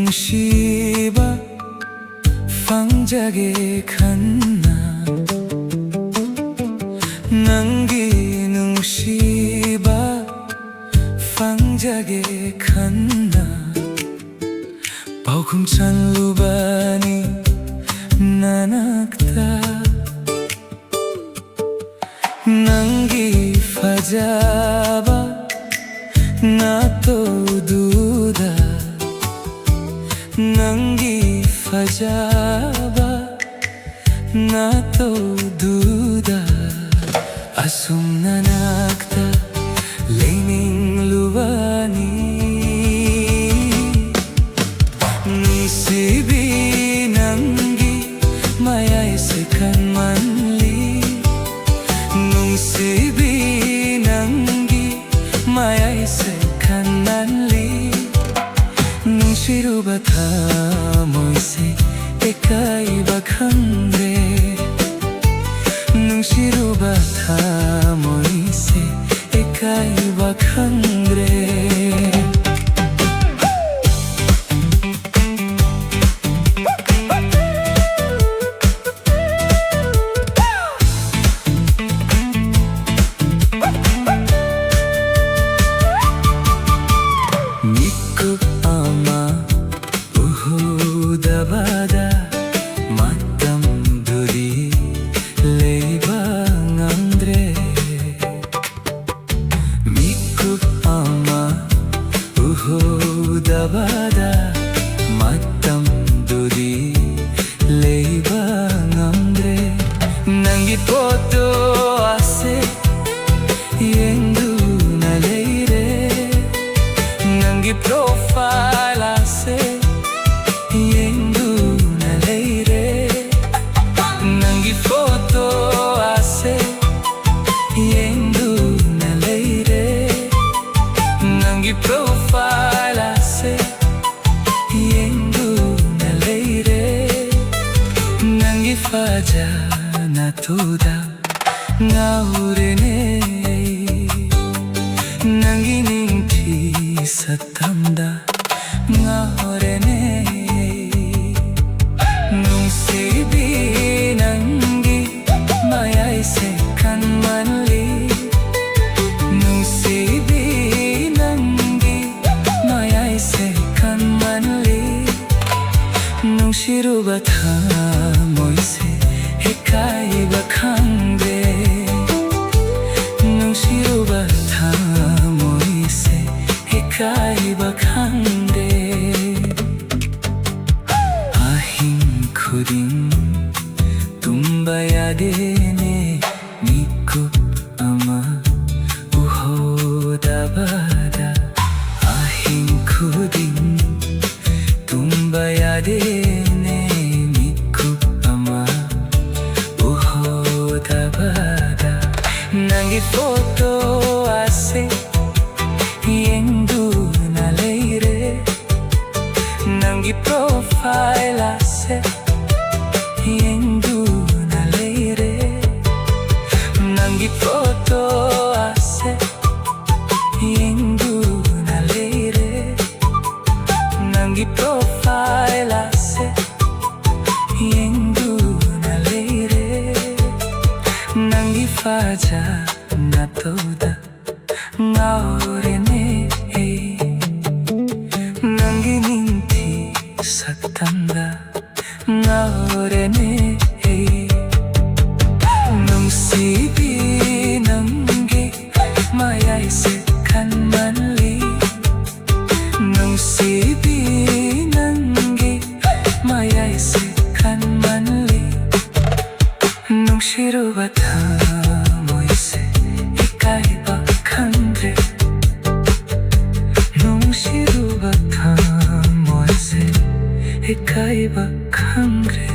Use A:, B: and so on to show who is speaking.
A: Nungshiba Fangjage khanna Nanggi Nungshiba Fangjage khanna Paukhum chanlubani nanakta Nanggi fajaba nato duda Nanggi fajaba nato duda Asum nanakta leining lubani Nungsibi Nanggi mayai sekan manli Nungsibi Nanggi mayai sekan manli Nungshiruba thamoise ekaiba khangre Nungshiruba thamoise ekaiba khangre Bada matam duri leiba ngandre Mikuk ama uhuda bada matam duri leiba ngandre Nanggi foto ase yendu na leire Nanggi profile ase yendu na leire Nanggi foto ase yendu na leire Nanggi profile ase yendu na leire Nanggi faja na toda ngaurene Nanggi ningthi satamda ngaurene Nungsibi Nanggi mayai sekan manli Nungsibi Nanggi mayai sekan manli Nungshiruba thamoise ekaiba khangre Nungshiruba thamoise ekaiba khangre Khudin tumba yadene niku ama uhoda bada Ahin khudin tumba yadene niku ama uhoda bada Nanggi foto ase yendu na leire Nanggi profile ase yendu na leire Nanggi foto ase yendu na leire Nanggi profile ase yendu na leire Nanggi faja na toda ngaurene Nanggi ningthi saktanda ngaurene Nungsibi Nanggi mayai sekan manli Nungsibi Nanggi mayai sekan manli Nungshiruba thamoise ekaiba khangre Nungshiruba thamoise ekaiba khangre